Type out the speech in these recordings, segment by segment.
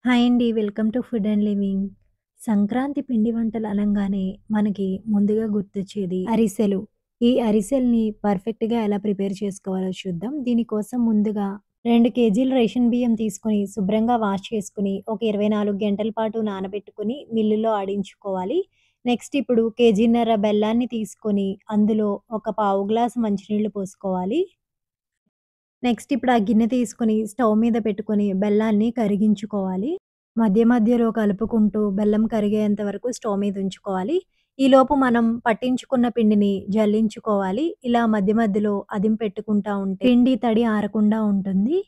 Hi అండి. Welcome to food and living. Sankranti పిండి వంటలు అనంగానే మనకి ముందుగా గుర్తొచ్చేది అరిసెలు. ఈ అరిసెల్ని పర్ఫెక్ట్‌గా ఎలా ప్రిపేర్ చేసుకోవాలో చూద్దాం. దీనికోసం ముందుగా 2 కేజీల రేషన్ బియ్యం తీసుకొని శుభ్రంగా వాష్ చేసుకొని ఒక 24 గంటల పాటు నానబెట్టుకొని మిల్లులో ఆడించుకోవాలి. నెక్స్ట్ ఇప్పుడు కేజీన్నర బెల్లాన్ని తీసుకొని అందులో ఒక పావు గ్లాస్ మంచినీళ్లు పోసుకోవాలి. నెక్స్ట్ ఇప్పుడు ఆ గిన్నె తీసుకొని స్టవ్ మీద పెట్టుకొని బెల్లాన్ని కరిగించుకోవాలి. మధ్య మధ్యలో కలుపుకుంటూ బెల్లం కరిగేంత వరకు స్టవ్ మీద ఉంచుకోవాలి. ఈలోపు మనం పట్టించుకున్న పిండిని జల్లించుకోవాలి. ఇలా మధ్య మధ్యలో అదిం పెట్టుకుంటా ఉంటే పిండి తడి ఆరకుండా ఉంటుంది.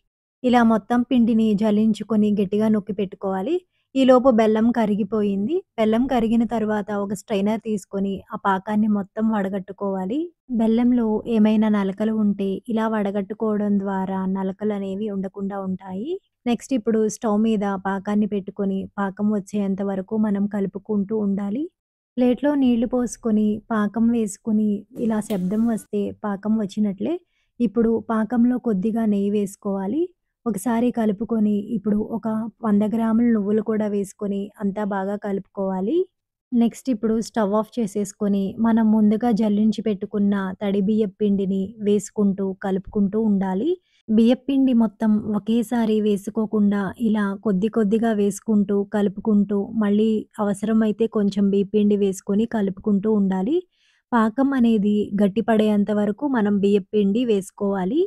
ఇలా మొత్తం పిండిని జల్లించుకొని గట్టిగా నొక్కి పెట్టుకోవాలి. ఈలోపు బెల్లం కరిగిపోయింది. బెల్లం కరిగిన తర్వాత ఒక స్ట్రైనర్ తీసుకొని ఆ పాకాన్ని మొత్తం వడగట్టుకోవాలి. బెల్లంలో ఏమైనా నలకలు ఉంటే ఇలా వడగట్టుకోవడం ద్వారా నలకలనేవి ఉండకుండా ఉంటాయి. నెక్స్ట్ ఇప్పుడు స్టవ్ మీద పాకాన్ని పెట్టుకొని పాకం వచ్చేంత వరకు మనం కలుపుకుంటూ ఉండాలి. ప్లేట్‌లో నీళ్లు పోసుకొని పాకం వేసుకొని ఇలా శబ్దం వస్తే పాకం వచ్చినట్లే. ఇప్పుడు పాకంలో కొద్దిగా నెయ్యి వేసుకోవాలి. ఒకసారి కలుపుకొని ఇప్పుడు ఒక 100 గ్రాముల నువ్వులు కూడా వేసుకొని అంతా బాగా కలుపుకోవాలి. నెక్స్ట్ ఇప్పుడు స్టవ్ ఆఫ్ చేసేసుకొని, మనం ముందుగా జల్లించి పెట్టుకున్న తడి బియ్యపు పిండిని వేసుకుంటూ, కలుపుకుంటూ ఉండాలి. బియ్యపు పిండి మొత్తం ఒకేసారి వేసుకోకుండా, ఇలా కొద్ది కొద్దిగా వేసుకుంటూ, కలుపుకుంటూ, మళ్ళీ అవసరమైతే కొంచెం బియ్యపు పిండి వేసుకొని కలుపుకుంటూ ఉండాలి. పాకం అనేది గట్టిపడేంత వరకు మనం బియ్యపు పిండి వేసుకోవాలి.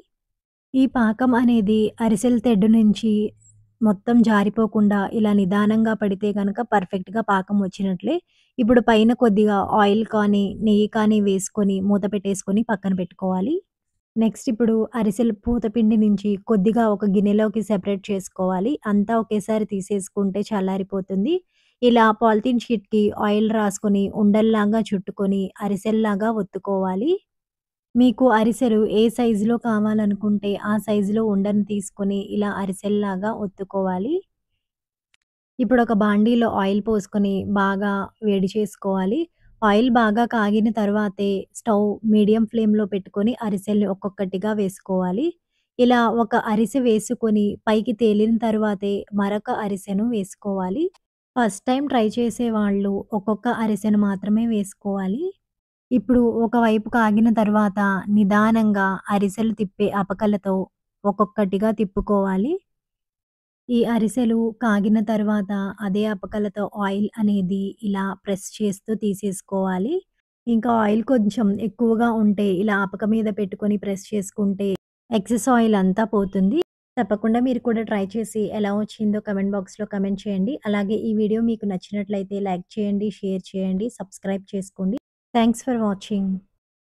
ఈ పాకం అనేది అరిసెల తెడ్డు నుంచి మొత్తం జారిపోకుండా ఇలా నిదానంగా పడితే గనక పర్ఫెక్ట్‌గా పాకం వచ్చినట్లే. ఇప్పుడు పైన కొద్దిగా ఆయిల్ కానీ, నెయ్యి కానీ వేసుకొని మూత పెట్టేసుకొని పక్కన పెట్టుకోవాలి. నెక్స్ట్ ఇప్పుడు అరిసెల పూత పిండి నుంచి కొద్దిగా ఒక గిన్నెలోకి సెపరేట్ చేసుకోవాలి. అంతా ఒకేసారి తీసేసుకుంటే చల్లారిపోతుంది. ఇలా పాలిథీన్ షీట్‌కి ఆయిల్ రాసుకొని ఉండల్లాగా చుట్టుకొని అరిసెల్లాగా ఒత్తుకోవాలి. మీకు అరిసెలు ఏ సైజులో కావాలనుకుంటే, ఆ సైజులో ఉండని తీసుకొని ఇలా అరిసెల్లాగా ఒత్తుకోవాలి. ఇప్పుడొక బాండీలో ఆయిల్ పోసుకొని బాగా వేడి చేసుకోవాలి. ఆయిల్ బాగా కాగిన తర్వాతే స్టవ్ మీడియం ఫ్లేమ్‌లో పెట్టుకొని అరిసెల్ని ఒక్కొక్కటిగా వేసుకోవాలి. ఇలా ఒక అరిసె వేసుకొని పైకి తేలిన తర్వాతే మరొక అరిసెను వేసుకోవాలి. ఫస్ట్ టైమ్ ట్రై చేసేవాళ్ళు ఒక్కొక్క అరిసెను మాత్రమే వేసుకోవాలి. ఇప్పుడు ఒకవైపు కాగిన తర్వాత నిదానంగా అరిసెలు తిప్పే అపకలతో ఒక్కొక్కటిగా తిప్పుకోవాలి. ఈ అరిసెలు కాగిన తర్వాత అదే అపకలతో ఆయిల్ అనేది ఇలా ప్రెస్ చేస్తూ తీసేసుకోవాలి. ఇంకా ఆయిల్ కొంచెం ఎక్కువగా ఉంటే ఇలా అపక మీద పెట్టుకొని ప్రెస్ చేసుకుంటే ఎక్సెస్ ఆయిల్ అంతా పోతుంది. తప్పకుండా మీరు కూడా ట్రై చేసి ఎలా వచ్చిందో కామెంట్ బాక్స్‌లో కామెంట్ చేయండి. అలాగే ఈ వీడియో మీకు నచ్చినట్లయితే లైక్ చేయండి, షేర్ చేయండి, సబ్స్క్రైబ్ చేసుకోండి. Thanks for watching.